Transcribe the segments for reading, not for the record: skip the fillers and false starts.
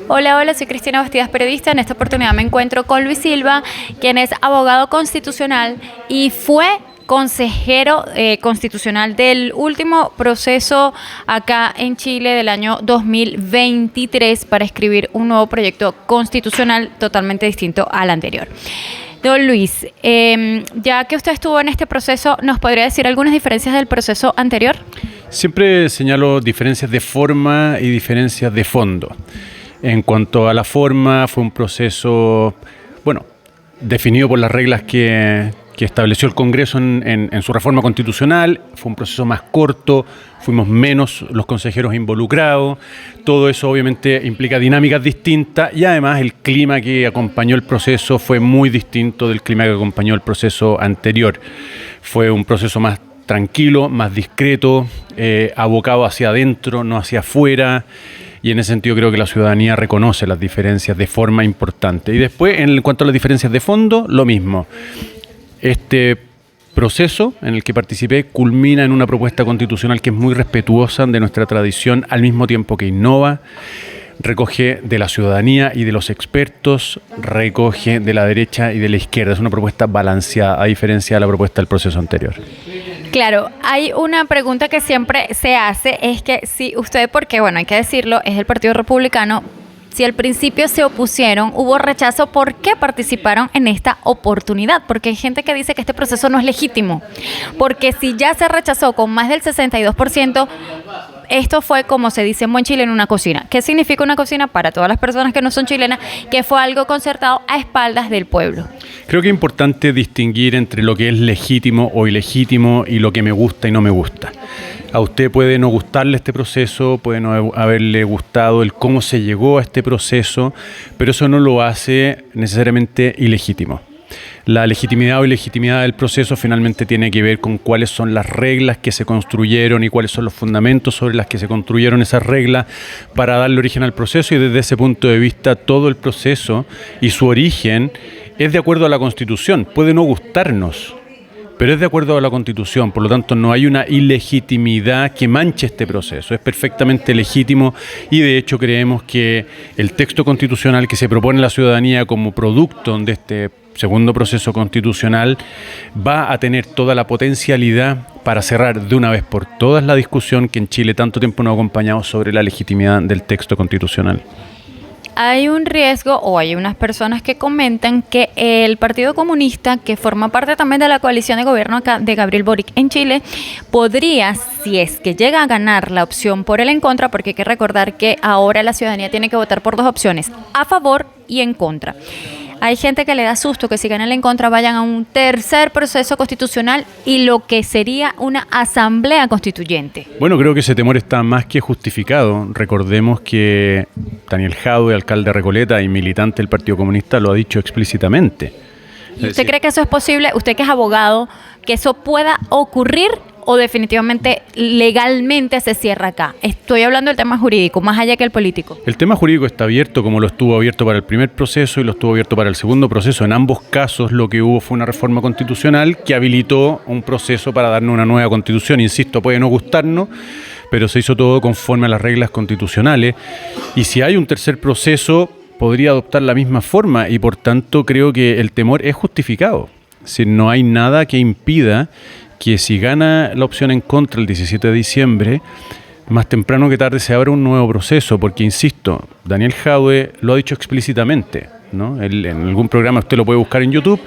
Hola, soy Cristina Bastidas, periodista. En esta oportunidad me encuentro con Luis Silva, quien es abogado constitucional y fue consejero constitucional del último proceso acá en Chile del año 2023 para escribir un nuevo proyecto constitucional totalmente distinto al anterior. Don Luis, ya que usted estuvo en este proceso, ¿nos podría decir algunas diferencias del proceso anterior? Siempre señalo diferencias de forma y diferencias de fondo. En cuanto a la forma, fue un proceso, definido por las reglas que estableció el Congreso en su reforma constitucional. Fue un proceso más corto, fuimos menos los consejeros involucrados. Todo eso obviamente implica dinámicas distintas y además el clima que acompañó el proceso fue muy distinto del clima que acompañó el proceso anterior. Fue un proceso más tranquilo, más discreto, abocado hacia adentro, no hacia afuera. Y en ese sentido creo que la ciudadanía reconoce las diferencias de forma importante. Y después, en cuanto a las diferencias de fondo, lo mismo. Este proceso en el que participé culmina en una propuesta constitucional que es muy respetuosa de nuestra tradición, al mismo tiempo que innova, recoge de la ciudadanía y de los expertos, recoge de la derecha y de la izquierda. Es una propuesta balanceada, a diferencia de la propuesta del proceso anterior. Claro, hay una pregunta que siempre se hace, es que si usted, porque hay que decirlo, es del Partido Republicano, si al principio se opusieron, hubo rechazo, ¿por qué participaron en esta oportunidad? Porque hay gente que dice que este proceso no es legítimo, porque si ya se rechazó con más del 62%, esto fue, como se dice en buen chileno, una cocina. ¿Qué significa una cocina? Para todas las personas que no son chilenas, que fue algo concertado a espaldas del pueblo. Creo que es importante distinguir entre lo que es legítimo o ilegítimo y lo que me gusta y no me gusta. A usted puede no gustarle este proceso, puede no haberle gustado el cómo se llegó a este proceso, pero eso no lo hace necesariamente ilegítimo. La legitimidad o ilegitimidad del proceso finalmente tiene que ver con cuáles son las reglas que se construyeron y cuáles son los fundamentos sobre las que se construyeron esas reglas para darle origen al proceso, y desde ese punto de vista todo el proceso y su origen es de acuerdo a la Constitución. Puede no gustarnos, pero es de acuerdo a la Constitución, por lo tanto no hay una ilegitimidad que manche este proceso, es perfectamente legítimo y de hecho creemos que el texto constitucional que se propone a la ciudadanía como producto de este segundo proceso constitucional va a tener toda la potencialidad para cerrar de una vez por todas la discusión que en Chile tanto tiempo nos ha acompañado sobre la legitimidad del texto constitucional. Hay un riesgo, o hay unas personas que comentan que el Partido Comunista, que forma parte también de la coalición de gobierno acá de Gabriel Boric en Chile, podría, si es que llega a ganar la opción por el en contra, porque hay que recordar que ahora la ciudadanía tiene que votar por dos opciones, a favor y en contra. Hay gente que le da susto que si ganan el en contra vayan a un tercer proceso constitucional y lo que sería una asamblea constituyente. Bueno, creo que ese temor está más que justificado. Recordemos que Daniel Jadwe, alcalde de Recoleta y militante del Partido Comunista, lo ha dicho explícitamente. ¿Y usted cree que eso es posible? Usted que es abogado, que eso pueda ocurrir, o definitivamente legalmente se cierra acá. Estoy hablando del tema jurídico, más allá que el político. El tema jurídico está abierto, como lo estuvo abierto para el primer proceso y lo estuvo abierto para el segundo proceso. En ambos casos lo que hubo fue una reforma constitucional que habilitó un proceso para darnos una nueva constitución. Insisto, puede no gustarnos, pero se hizo todo conforme a las reglas constitucionales. Y si hay un tercer proceso, podría adoptar la misma forma y por tanto creo que el temor es justificado. Si no hay nada que impida que si gana la opción en contra el 17 de diciembre, más temprano que tarde se abra un nuevo proceso, porque insisto, Daniel Jadwe lo ha dicho explícitamente, ¿no? Él, en algún programa usted lo puede buscar en YouTube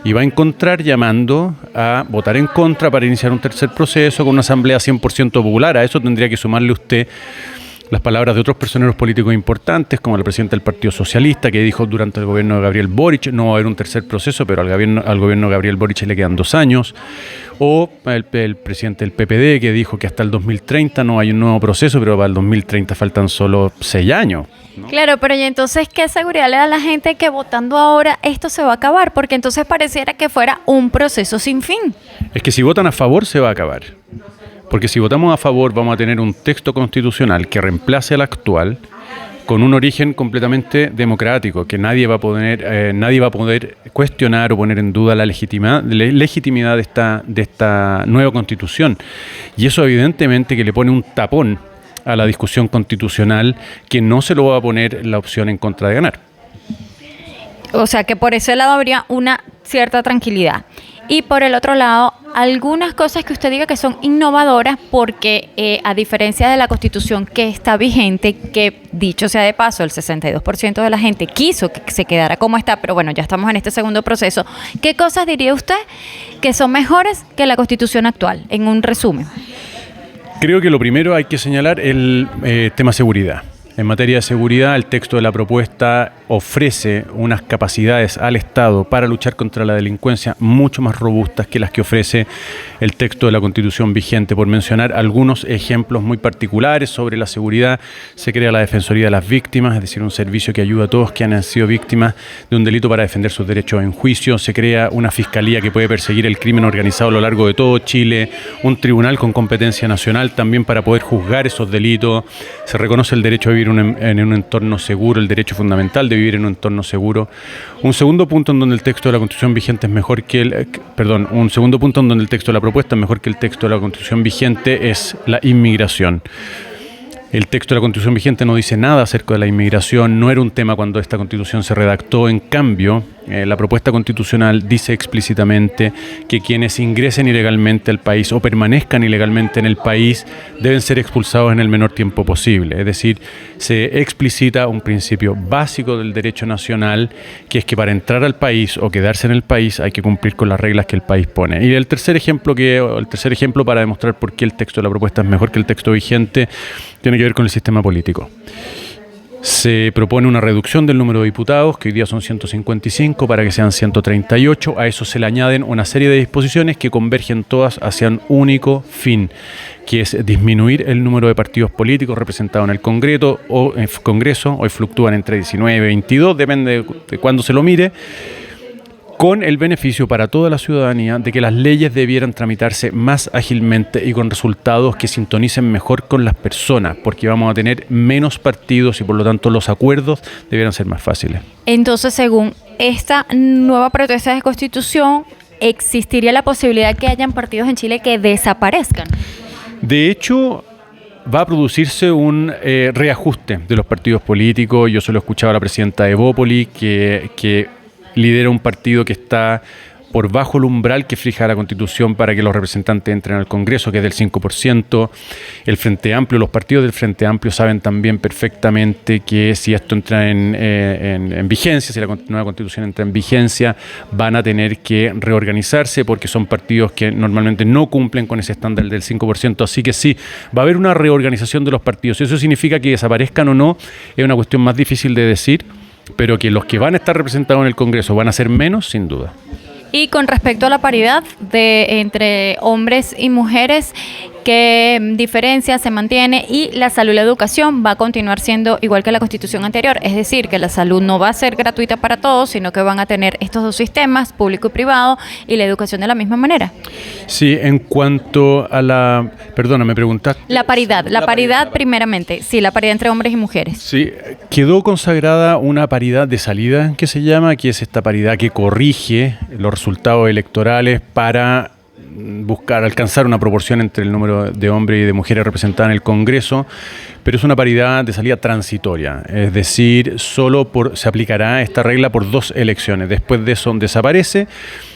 y va a encontrar llamando a votar en contra para iniciar un tercer proceso con una asamblea 100% popular. A eso tendría que sumarle usted las palabras de otros personeros políticos importantes, como la presidenta del Partido Socialista, que dijo durante el gobierno de Gabriel Boric, no va a haber un tercer proceso, pero al gobierno de Gabriel Boric le quedan 2 años, o el presidente del PPD, que dijo que hasta el 2030 no hay un nuevo proceso, pero para el 2030 faltan solo 6 años, ¿no? Claro, pero ¿y entonces qué seguridad le da a la gente que votando ahora esto se va a acabar? Porque entonces pareciera que fuera un proceso sin fin. Es que si votan a favor se va a acabar. Porque si votamos a favor vamos a tener un texto constitucional que reemplace al actual con un origen completamente democrático, que nadie va a poder cuestionar o poner en duda la legitimidad de esta nueva constitución. Y eso evidentemente que le pone un tapón a la discusión constitucional que no se lo va a poner la opción en contra de ganar. O sea que por ese lado habría una cierta tranquilidad. Y por el otro lado, algunas cosas que usted diga que son innovadoras porque a diferencia de la Constitución que está vigente, que dicho sea de paso, el 62% de la gente quiso que se quedara como está, pero bueno, ya estamos en este segundo proceso, ¿qué cosas diría usted que son mejores que la Constitución actual? En un resumen. Creo que lo primero hay que señalar el tema seguridad. En materia de seguridad, el texto de la propuesta ofrece unas capacidades al Estado para luchar contra la delincuencia mucho más robustas que las que ofrece el texto de la Constitución vigente. Por mencionar algunos ejemplos muy particulares sobre la seguridad, se crea la Defensoría de las Víctimas, es decir, un servicio que ayuda a todos que han sido víctimas de un delito para defender sus derechos en juicio. Se crea una fiscalía que puede perseguir el crimen organizado a lo largo de todo Chile, un tribunal con competencia nacional también para poder juzgar esos delitos. Se reconoce el derecho a vivir en un entorno seguro, el derecho fundamental de vivir en un entorno seguro. Un segundo punto en donde el texto de la Constitución vigente es mejor que un segundo punto en donde el texto de la propuesta es mejor que el texto de la Constitución vigente es la inmigración. El texto de la Constitución vigente no dice nada acerca de la inmigración, no era un tema cuando esta Constitución se redactó. En cambio, la propuesta constitucional dice explícitamente que quienes ingresen ilegalmente al país o permanezcan ilegalmente en el país deben ser expulsados en el menor tiempo posible. Es decir, se explicita un principio básico del derecho nacional, que es que para entrar al país o quedarse en el país hay que cumplir con las reglas que el país pone. Y el tercer ejemplo para demostrar por qué el texto de la propuesta es mejor que el texto vigente tiene que ver con el sistema político. Se propone una reducción del número de diputados, que hoy día son 155, para que sean 138. A eso se le añaden una serie de disposiciones que convergen todas hacia un único fin, que es disminuir el número de partidos políticos representados en el Congreso. Hoy fluctúan entre 19 y 22, depende de cuándo se lo mire, con el beneficio para toda la ciudadanía de que las leyes debieran tramitarse más ágilmente y con resultados que sintonicen mejor con las personas, porque vamos a tener menos partidos y por lo tanto los acuerdos debieran ser más fáciles. Entonces, según esta nueva propuesta de Constitución, ¿existiría la posibilidad que hayan partidos en Chile que desaparezcan? De hecho, va a producirse un reajuste de los partidos políticos. Yo se lo he escuchado a la presidenta de Evópoli, que lidera un partido que está por bajo el umbral que fija la Constitución para que los representantes entren al Congreso, que es del 5%. El Frente Amplio, los partidos del Frente Amplio saben también perfectamente que si esto entra en vigencia, si la nueva Constitución entra en vigencia, van a tener que reorganizarse porque son partidos que normalmente no cumplen con ese estándar del 5%. Así que sí, va a haber una reorganización de los partidos. Si eso significa que desaparezcan o no, es una cuestión más difícil de decir, pero que los que van a estar representados en el Congreso van a ser menos, sin duda. Y con respecto a la paridad entre hombres y mujeres, ¿qué diferencia se mantiene? Y la salud y la educación va a continuar siendo igual que la Constitución anterior, es decir, que la salud no va a ser gratuita para todos, sino que van a tener estos dos sistemas, público y privado, y la educación de la misma manera. Sí, en cuanto a la... Perdona, me preguntaste. La paridad primeramente, sí, la paridad entre hombres y mujeres. Sí, quedó consagrada una paridad de salida, que se llama, que es esta paridad que corrige los resultados electorales para alcanzar una proporción entre el número de hombres y de mujeres representadas en el Congreso, pero es una paridad de salida transitoria, es decir, se aplicará esta regla por 2 elecciones, después de eso desaparece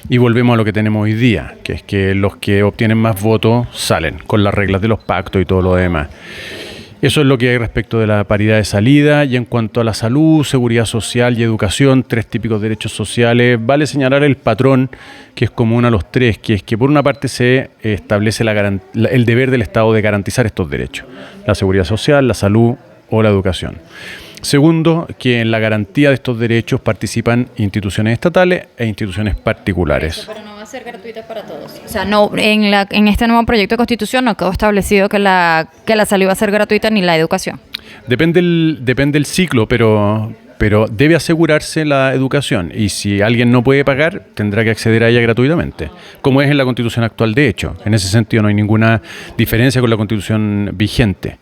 y volvemos a lo que tenemos hoy día, que es que los que obtienen más votos salen, con las reglas de los pactos y todo lo demás. Eso es lo que hay respecto de la paridad de salida. Y en cuanto a la salud, seguridad social y educación, 3 típicos derechos sociales, vale señalar el patrón que es común a los 3, que es que por una parte se establece el deber del Estado de garantizar estos derechos, la seguridad social, la salud o la educación. Segundo, que en la garantía de estos derechos participan instituciones estatales e instituciones particulares. Pero no va a ser gratuita para todos. O sea, no, en este nuevo proyecto de Constitución no quedó establecido que la salud va a ser gratuita ni la educación. Depende el ciclo, pero debe asegurarse la educación y si alguien no puede pagar, tendrá que acceder a ella gratuitamente, como es en la Constitución actual de hecho. En ese sentido no hay ninguna diferencia con la Constitución vigente.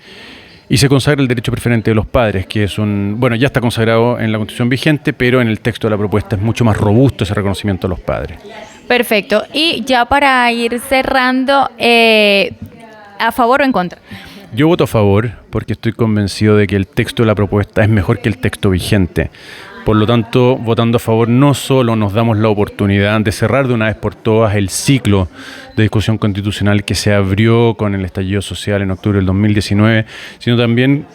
Y se consagra el derecho preferente de los padres, que es ya está consagrado en la Constitución vigente, pero en el texto de la propuesta es mucho más robusto ese reconocimiento a los padres. Perfecto. Y ya para ir cerrando, ¿a favor o en contra? Yo voto a favor porque estoy convencido de que el texto de la propuesta es mejor que el texto vigente. Por lo tanto, votando a favor no solo nos damos la oportunidad de cerrar de una vez por todas el ciclo de discusión constitucional que se abrió con el estallido social en octubre del 2019, sino también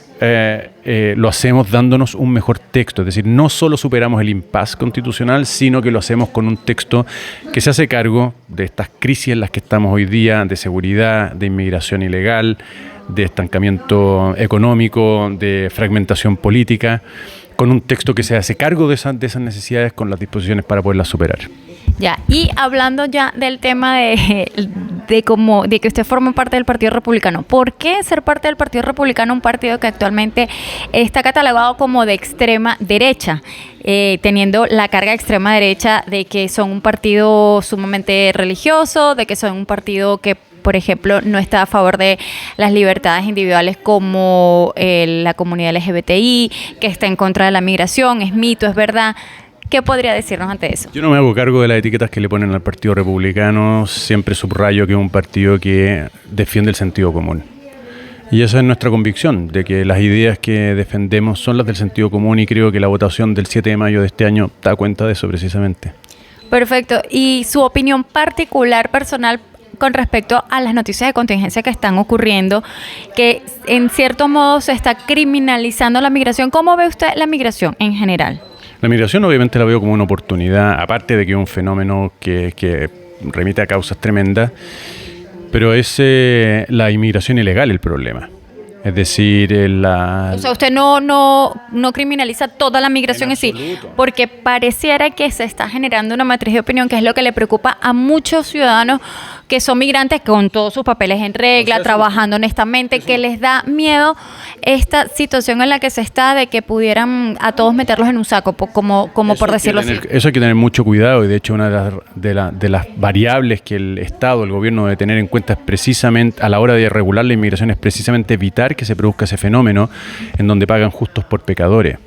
lo hacemos dándonos un mejor texto. Es decir, no solo superamos el impasse constitucional, sino que lo hacemos con un texto que se hace cargo de estas crisis en las que estamos hoy día, de seguridad, de inmigración ilegal, de estancamiento económico, de fragmentación política, con un texto que se hace cargo de esas necesidades con las disposiciones para poderlas superar. Ya, y hablando ya del tema de que usted forma parte del Partido Republicano, ¿por qué ser parte del Partido Republicano, un partido que actualmente está catalogado como de extrema derecha, teniendo la carga de extrema derecha de que son un partido sumamente religioso, de que son un partido que, por ejemplo, no está a favor de las libertades individuales como la comunidad LGBTI, que está en contra de la migración? ¿Es mito, es verdad? ¿Qué podría decirnos ante eso? Yo no me hago cargo de las etiquetas que le ponen al Partido Republicano, siempre subrayo que es un partido que defiende el sentido común. Y esa es nuestra convicción, de que las ideas que defendemos son las del sentido común, y creo que la votación del 7 de mayo de este año da cuenta de eso precisamente. Perfecto. ¿Y su opinión particular, personal, con respecto a las noticias de contingencia que están ocurriendo, que en cierto modo se está criminalizando la migración? ¿Cómo ve usted la migración en general? La migración obviamente la veo como una oportunidad, aparte de que es un fenómeno que remite a causas tremendas, pero es la inmigración ilegal el problema. Es decir, O sea, usted no criminaliza toda la migración en sí, porque pareciera que se está generando una matriz de opinión, que es lo que le preocupa a muchos ciudadanos que son migrantes con todos sus papeles en regla, trabajando honestamente, que les da miedo esta situación en la que se está, de que pudieran a todos meterlos en un saco, como por decirlo así. Eso hay que tener mucho cuidado, y de hecho una de las variables que el Estado, el gobierno debe tener en cuenta es precisamente, a la hora de regular la inmigración, es precisamente evitar que se produzca ese fenómeno en donde pagan justos por pecadores.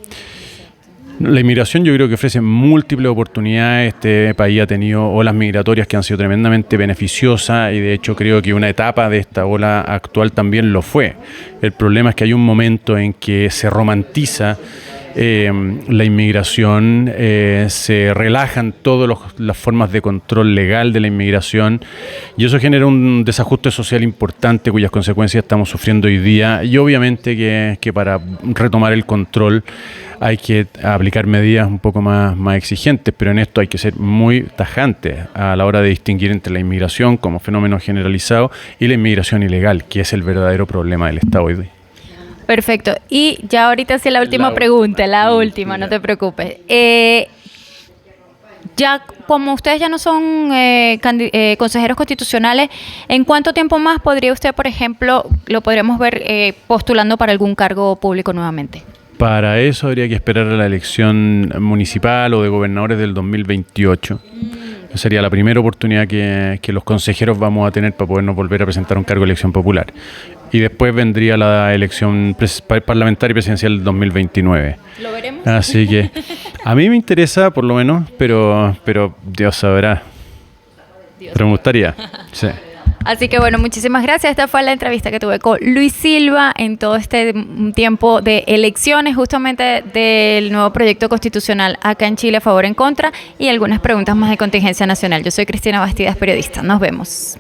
La inmigración yo creo que ofrece múltiples oportunidades. Este país ha tenido olas migratorias que han sido tremendamente beneficiosas, y de hecho creo que una etapa de esta ola actual también lo fue. El problema es que hay un momento en que se romantiza la inmigración, se relajan todas las formas de control legal de la inmigración, y eso genera un desajuste social importante cuyas consecuencias estamos sufriendo hoy día. Y obviamente que para retomar el control hay que aplicar medidas un poco más exigentes, pero en esto hay que ser muy tajantes a la hora de distinguir entre la inmigración como fenómeno generalizado y la inmigración ilegal, que es el verdadero problema del Estado hoy día. Perfecto. Y ya ahorita sí la última pregunta, la última, no te preocupes. Ya como ustedes ya no son consejeros constitucionales, ¿en cuánto tiempo más podría usted, por ejemplo, lo podríamos ver postulando para algún cargo público nuevamente? Para eso habría que esperar a la elección municipal o de gobernadores del 2028. Sería la primera oportunidad que los consejeros vamos a tener para podernos volver a presentar un cargo de elección popular. Y después vendría la elección parlamentaria y presidencial del 2029. ¿Lo veremos? Así que a mí me interesa, por lo menos, pero Dios sabrá. Pero me gustaría, sí. Así que bueno, muchísimas gracias. Esta fue la entrevista que tuve con Luis Silva en todo este tiempo de elecciones, justamente del nuevo proyecto constitucional acá en Chile, a favor o en contra, y algunas preguntas más de contingencia nacional. Yo soy Cristina Bastidas, periodista. Nos vemos.